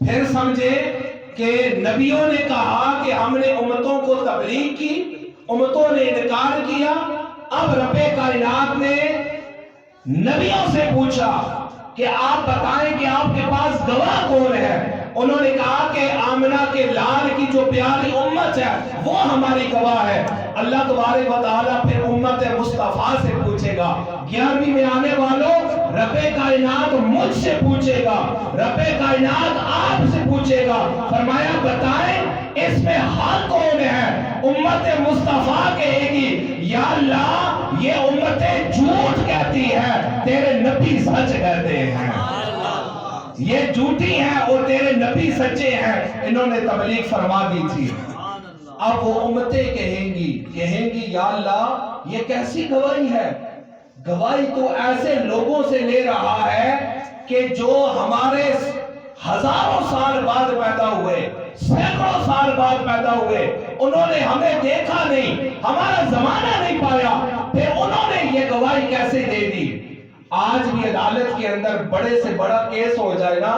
پھر سمجھے کہ نبیوں نے کہا کہ ہم نے امتوں کو تبلیغ کی، امتوں نے انکار کیا. اب رب کائنات نے نبیوں سے پوچھا کہ آپ بتائیں کہ آپ کے پاس گواہ کون ہے؟ انہوں نے کہا کہ آمنہ کے لال کی جو پیاری امت ہے وہ ہماری گواہ ہے. اللہ تبارک و تعالیٰ پھر امت مصطفیٰ سے پوچھے گا. 11ویں میں آنے والوں، رب کائنات مجھ سے پوچھے گا، رب کائنات آپ سے پوچھے گا. فرمایا بتائیں اس میں حق کون ہے؟ امت مصطفیٰ کہے گی یا اللہ یہ امتیں جھوٹ کہتی ہے، تیرے نبی سچ کہتے ہیں. یہ جھوٹی ہیں اور تیرے نبی سچے ہیں، انہوں نے تبلیغ فرما دی تھی. اب وہ امتیں کہیں گی یا اللہ یہ کیسی گواہی ہے؟ گواہی تو ایسے لوگوں سے لے رہا ہے کہ جو ہمارے ہزاروں سال بعد پیدا ہوئے، سینکڑوں سال بعد پیدا ہوئے، انہوں نے ہمیں دیکھا نہیں، ہمارا زمانہ نہیں پایا، پھر انہوں نے یہ گواہی کیسے دے دی؟ آج بھی عدالت کے اندر بڑے سے بڑا کیس ہو جائے نا،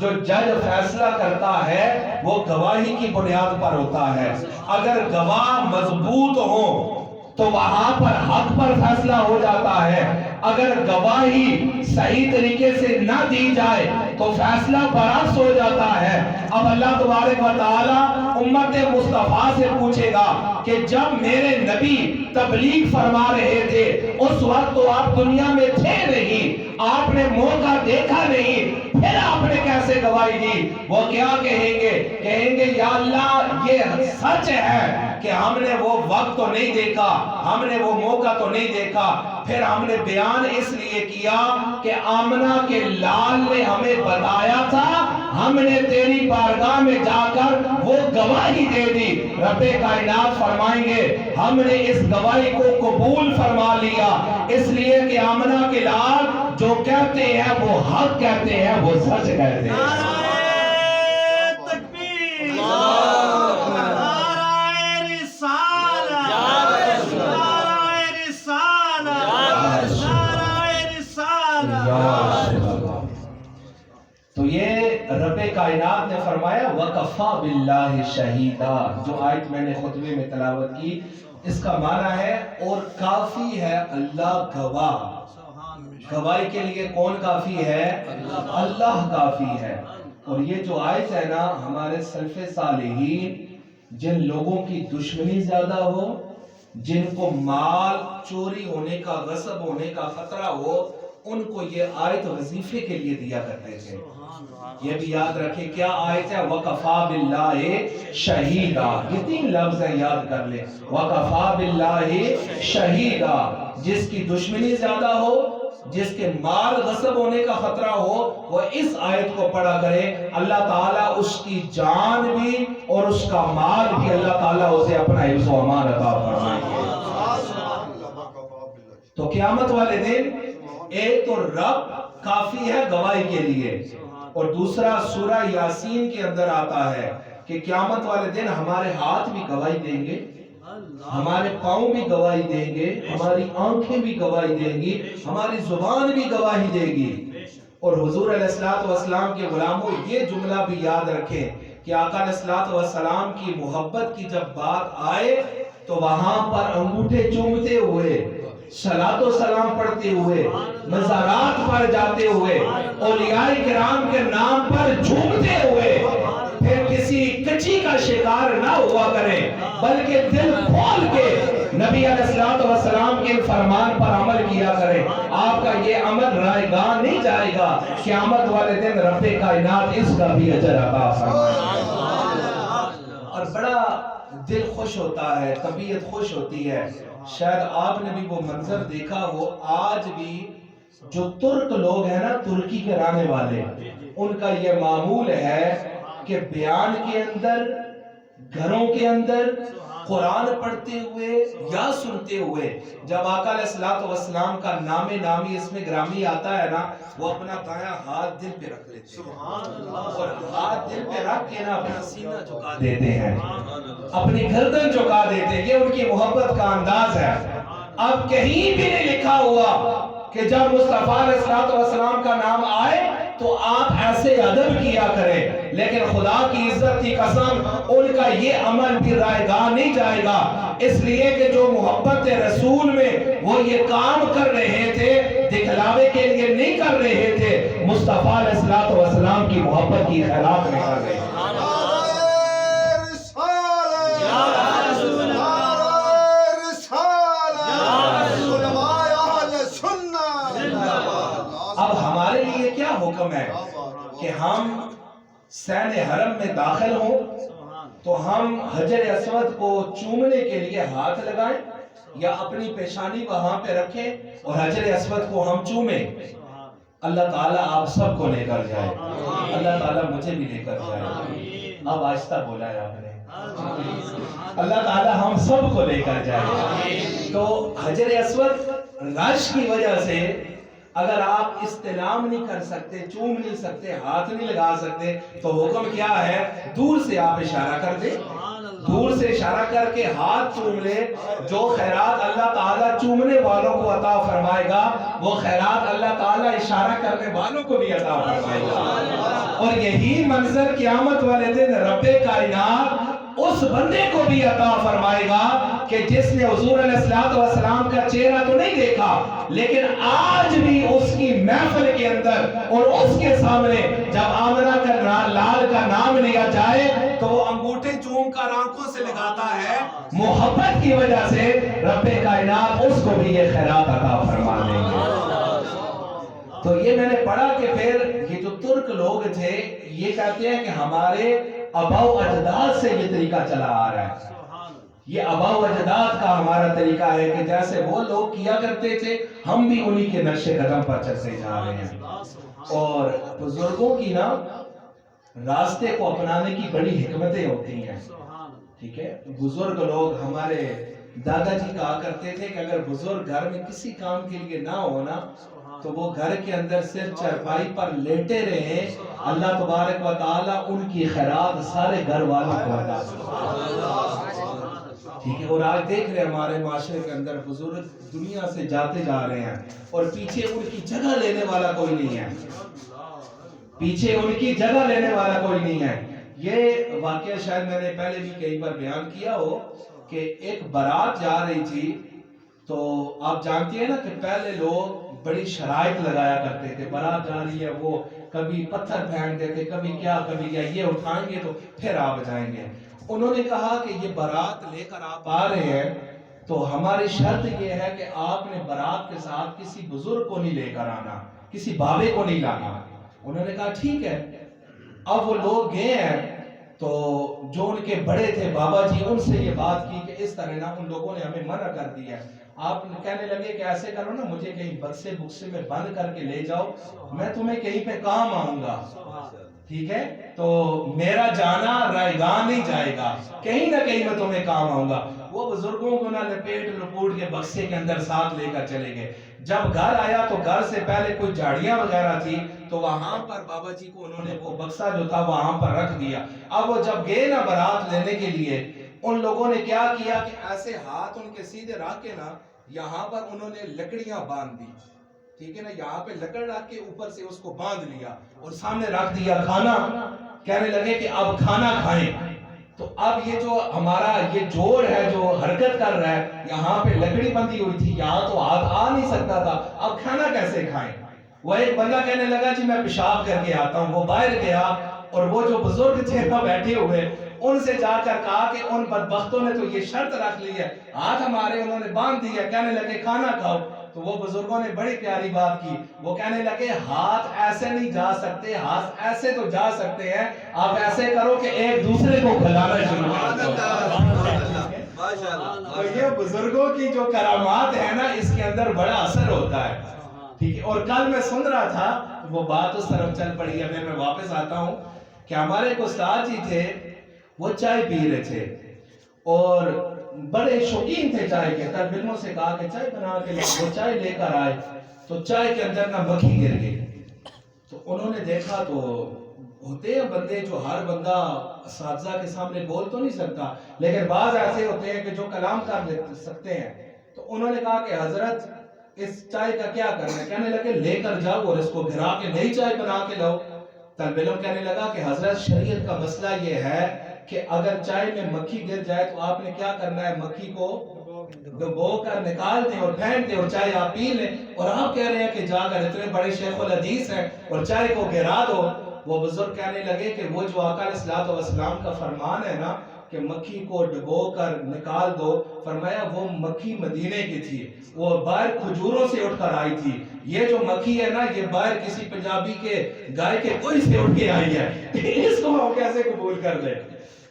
جو جج فیصلہ کرتا ہے وہ گواہی کی بنیاد پر ہوتا ہے. اگر گواہ مضبوط ہو تو وہاں پر حق پر فیصلہ ہو جاتا ہے. اگر گواہی صحیح طریقے سے نہ دی جائے تو فیصلہ برعکس ہو جاتا ہے. اب اللہ تبارک و تعالی امت مصطفیٰ سے پوچھے گا کہ جب میرے نبی تبلیغ فرما رہے تھے اس وقت تو آپ دنیا میں تھے نہیں، آپ نے موقع دیکھا نہیں، پھر آپ نے کیسے گواہی دی؟ وہ کیا کہیں گے یا اللہ یہ سچ ہے کہ ہم نے وہ وقت تو نہیں دیکھا، ہم نے وہ موقع تو نہیں دیکھا، پھر ہم نے بیان اس لیے کیا کہ آمنہ کے لال نے ہمیں بتایا تھا، ہم نے تیری بارگاہ میں جا کر وہ گواہی دے دی. رب کائنات فرمائیں گے ہم نے اس گواہی کو قبول فرما لیا، اس لیے کہ آمنہ کے لال جو کہتے ہیں وہ حق کہتے ہیں، وہ سچ کہتے ہیں. تو یہ رب کائنات نے فرمایا وَقَفَى بِاللَّهِ شَهِيدًا. جو آیت میں نے خطبے میں تلاوت کی اس کا معنی ہے اور کافی ہے اللہ گواہ. گواہی کے لیے کون کافی ہے؟ اللہ کافی ہے. اور یہ جو آیت ہے نا، ہمارے سلف صالحین جن لوگوں کی دشمنی زیادہ ہو، جن کو مال چوری ہونے کا، غصب ہونے کا خطرہ ہو، ان کو یہ آیت وظیفے کے لیے دیا کرتے تھے. یہ بھی یاد رکھیں کیا آیت ہے؟ وَقَفَى بِاللَّهِ شَهِيدًا. یہ 3 لفظ ہیں، یاد کر لیں. وَقَفَى بِاللَّهِ شَهِيدًا. جس کی دشمنی زیادہ ہو، جس کے مال غصب ہونے کا خطرہ ہو، وہ اس آیت کو پڑھا کرے. اللہ تعالیٰ اس کی جان بھی اور اس کا مال بھی اللہ تعالیٰ اسے اپنا حفظ و امان عطا فرمائیں گے. تو قیامت والے دن ایک تو رب کافی ہے گواہی کے لیے، اور دوسرا سورہ یاسین کے اندر آتا ہے کہ قیامت والے دن ہمارے ہاتھ بھی گواہی دیں گے، ہمارے پاؤں بھی گواہی دیں گے، ہماری آنکھیں بھی گواہی دیں گی، ہماری زبان بھی گواہی دے گی. اور حضور علیہ السلام کے غلاموں یہ جملہ بھی یاد رکھیں کہ آقا علیہ السلام کی محبت کی جب بات آئے تو وہاں پر انگوٹھے چومتے ہوئے، صلاۃ و سلام پڑھتے ہوئے، مزارات پر جاتے ہوئے، اولیاء کرام کے نام پر جھومتے ہوئے، پھر کسی کچی کا شکار نہ ہوا کریں بلکہ دل کھول کے نبی علیہ السلام کے فرمان پر عمل کیا کریں. آپ کا یہ عمل رائے گاہ نہیں جائے گا، قیامت والے دن رب کائنات اس کا بھی اجر عطا فرمائے. اور بڑا دل خوش ہوتا ہے، طبیعت خوش ہوتی ہے. شاید آپ نے بھی وہ منظر دیکھا ہو، آج بھی جو ترک لوگ ہیں نا، ترکی کے رہنے والے، ان کا یہ معمول ہے کہ بیان کے اندر، گھروں کے اندر قرآن پڑھتے ہوئے یا سنتے ہوئے جب آقا علیہ السلام کا نام نامی اس میں گرامی آتا ہے نا، وہ اپنا دایاں ہاتھ دل پہ رکھ لیتے ہیں اور ہاتھ دل پہ رکھ کے نا اپنا سینہ جھکا دیتے ہیں، اپنی گردن جھکا دیتے ہیں. یہ ان کی محبت کا انداز ہے. اب کہیں بھی نہیں لکھا ہوا کہ جب مصطفیٰ علیہ السلام کا نام آئے تو آپ ایسے ادب کیا کریں، لیکن خدا کی عزت کی قسم ان کا یہ عمل بھی رائے گاہ نہیں جائے گا، اس لیے کہ جو محبت رسول میں وہ یہ کام کر رہے تھے دکھلاوے کے لیے نہیں کر رہے تھے، مصطفیٰ علیہ السلام کی محبت کی خیرات میں کر رہے تھے۔ اب ہمارے لیے کیا حکم ہے کہ ہم سین حرم میں داخل ہوں تو ہم حجر اسود کو چومنے کے لیے ہاتھ لگائیں یا اپنی پیشانی وہاں پہ رکھیں اور حجر اسود کو ہم چومیں؟ اللہ تعالیٰ آپ سب کو لے کر جائے، اللہ تعالیٰ مجھے بھی لے کر جائے۔ اب آہستہ بولا ہے آپ نے، اللہ تعالیٰ ہم سب کو لے کر جائے۔ تو حجر اسود رش کی وجہ سے اگر آپ استلام نہیں کر سکتے، چوم نہیں سکتے، ہاتھ نہیں لگا سکتے، تو حکم کیا ہے؟ دور سے آپ اشارہ کر دیں، دور سے اشارہ کر کے ہاتھ چوم لے۔ جو خیرات اللہ تعالیٰ چومنے والوں کو عطا فرمائے گا وہ خیرات اللہ تعالیٰ اشارہ کرنے والوں کو بھی عطا فرمائے گا، اور یہی منظر قیامت والے دن رب کائنات اس بندے کو بھی عطا فرمائے گا کہ جس نے حضور علیہ السلام کا چہرہ تو نہیں دیکھا، لیکن آج بھی اس کی محفل کے اندر اور اس کے سامنے جب آمنہ کا لال کا نام لیا جائے تو وہ انگوٹھے چوم کر آنکھوں سے لگاتا ہے، محبت کی وجہ سے رب کائنات اس کو بھی یہ خیرات عطا فرما دیں گے۔ تو یہ میں نے پڑھا کہ پھر یہ جو ترک لوگ تھے یہ کہتے ہیں کہ ہمارے آباء و اجداد سے یہ طریقہ چلا آ رہا ہے، یہ آباء و اجداد کا ہمارا طریقہ ہے کہ جیسے وہ لوگ کیا کرتے تھے ہم بھی انہی کے نقش قدم پر چلتے جا رہے ہیں۔ اور بزرگوں کی نا راستے کو اپنانے کی بڑی حکمتیں ہوتی ہیں، ٹھیک ہے؟ بزرگ لوگ ہمارے دادا جی کہا کرتے تھے کہ اگر بزرگ گھر میں کسی کام کے لیے نہ ہونا تو وہ گھر کے اندر صرف چارپائی پر لیٹے رہے، اللہ تبارک و تعالیٰ ان کی خیرات سارے گھر والوں کو عطا فرمائے، ٹھیک ہے؟ اور آج دیکھ رہے ہیں ہمارے معاشرے کے اندر بزرگ دنیا سے جاتے جا رہے ہیں اور پیچھے ان کی جگہ لینے والا کوئی نہیں ہے، پیچھے ان کی جگہ لینے والا کوئی نہیں ہے۔ یہ واقعہ شاید میں نے پہلے بھی کئی بار بیان کیا ہو کہ ایک بارات جا رہی تھی، تو آپ جانتی ہیں نا کہ پہلے لوگ بڑی شرائط لگایا کرتے تھے، بارات جا رہی ہے وہ کبھی پتھر پھینک دیتے، کبھی کیا یہ اٹھائیں گے تو پھر آپ جائیں گے۔ انہوں نے کہا کہ یہ بارات لے کر آپ آ رہے ہیں تو ہماری شرط یہ ہے کہ آپ نے بارات کے ساتھ کسی بزرگ کو نہیں لے کر آنا، کسی بابے کو نہیں لانا۔ انہوں نے کہا ٹھیک ہے۔ اب وہ لوگ گئے ہیں تو جو ان کے بڑے تھے بابا جی ان سے یہ بات کی کہ اس طرح نہ ان لوگوں نے ہمیں منع کر دیا ہے۔ آپ کہنے لگے کہ ایسے کرو نا، مجھے کہیں بکسے بکسے میں بند کر کے لے جاؤ، میں تمہیں کہیں پہ کام آؤں گا، ٹھیک ہے؟ تو میرا جانا رائے گاہ نہیں جائے گا، کہیں نہ کہیں میں تمہیں کام آؤں گا۔ وہ بزرگوں کو نہ لپیٹ لپوٹ کے بکسے کے اندر ساتھ لے کر چلے گئے۔ جب گھر آیا تو گھر سے پہلے کوئی جھاڑیاں وغیرہ تھی تو وہاں پر بابا جی کو انہوں نے وہ بکسا جو تھا وہاں پر رکھ دیا۔ اب وہ جب گئے نا بارات لینے کے لیے، ان لوگوں نے کیا کیا کہ ایسے ہاتھ ان کے سیدھے رکھ کے نا یہاں پر انہوں نے لکڑیاں باندھ دی، ٹھیک ہے نا؟ یہاں پہ لکڑ رکھ کے اوپر سے اس کو باندھ لیا اور سامنے رکھ دیا کھانا، کہنے لگے کہ اب کھانا کھائیں۔ تو اب یہ جو ہمارا یہ جوڑ ہے جو حرکت کر رہا ہے، یہاں پہ لکڑی بندھی ہوئی تھی، یہاں تو ہاتھ آ نہیں سکتا تھا، اب کھانا کیسے کھائیں؟ وہ ایک بندہ کہنے لگا جی میں پیشاب کر کے آتا ہوں۔ وہ باہر گیا اور وہ جو بزرگ تھے نا بیٹھے ہوئے، ان سے جا کر کہا کہ ان بدبختوں نے تو یہ شرط رکھ لی ہے، ہاتھ ہمارے انہوں نے باندھ دیا، کہنے لگے کھانا کھاؤ۔ تو وہ بزرگوں نے بڑی پیاری بات کی، وہ کہنے لگے ہاتھ ایسے نہیں جا سکتے، ہاتھ ایسے تو جا سکتے ہیں، آپ ایسے کرو کہ ایک دوسرے کو کھلانا شروع کر دو۔ اور یہ بزرگوں کی جو کرامات ہے نا اس کے اندر بڑا اثر ہوتا ہے، ٹھیک ہے؟ اور کل میں سن رہا تھا وہ بات اس طرف چل پڑی ہے، میں واپس آتا ہوں کہ ہمارے ایک استاد جی تھے، وہ چائے پی رہے تھے اور بڑے شوقین تھے چائے کے۔ طالب علموں سے کہا کہ چائے بنا کے وہ چائے لے کر آئے تو چائے کے اندر نہ مکھی گر گئی۔ تو انہوں نے دیکھا تو ہوتے ہیں بندے جو ہر بندہ اساتذہ کے سامنے بول تو نہیں سکتا، لیکن بعض ایسے ہوتے ہیں کہ جو کلام کر سکتے ہیں۔ تو انہوں نے کہا کہ حضرت اس چائے کا کیا کرنا ہے؟ کہنے لگے لے کر جاؤ اور اس کو گھرا کے نئی چائے بنا کے لاؤ۔ طالب علم کہنے لگا کہ حضرت شریعت کا مسئلہ یہ ہے کہ اگر چائے میں مکھی گر جائے تو آپ نے کیا کرنا ہے؟ مکھی کو ڈبو کر نکال دیں اور پھینک دیں اور چائے آپ پی لیں، اور آپ کہہ رہے ہیں کہ جا کر اتنے بڑے شیخ الحدیث ہیں اور چائے کو گرا دو۔ وہ بزرگ کہنے لگے کہ وہ جو آقا علیہ الصلوۃ والسلام کا فرمان ہے نا کہ مکھی کو ڈبو کر نکال دو، فرمایا وہ مکھی مدینے کی تھی، وہ باہر کھجوروں سے اٹھ کر آئی تھی۔ یہ جو مکھی ہے نا یہ باہر کسی پنجابی کے گائے کے کوئی سے اٹھ کے آئی ہے، اس کو ہم کیسے قبول کر لیں؟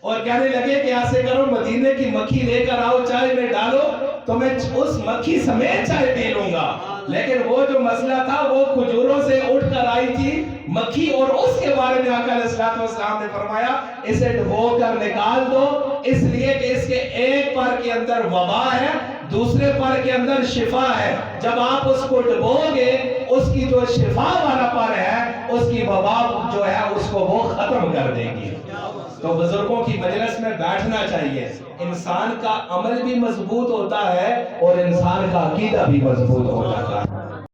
اور کہنے لگے کہ ایسے کرو، مدینے کی مکھی لے کر آؤ، چائے میں ڈالو تو میں اس مکھی سمیت چائے پی لوں گا۔ لیکن وہ جو مسئلہ تھا وہ کھجوروں سے اٹھ کر آئی تھی مکھی، اور اس کے بارے میں آقا علیہ الصلوۃ والسلام نے فرمایا اسے ڈبو کر نکال دو، اس لیے کہ اس کے ایک پر کے اندر وبا ہے، دوسرے پر کے اندر شفا ہے۔ جب آپ اس کو ڈبو گے اس کی جو شفا والا پر ہے اس کی وبا جو ہے اس کو وہ ختم کر دے گی۔ تو بزرگوں کی مجلس میں بیٹھنا چاہیے، انسان کا عمل بھی مضبوط ہوتا ہے اور انسان کا عقیدہ بھی مضبوط ہو جاتا ہے۔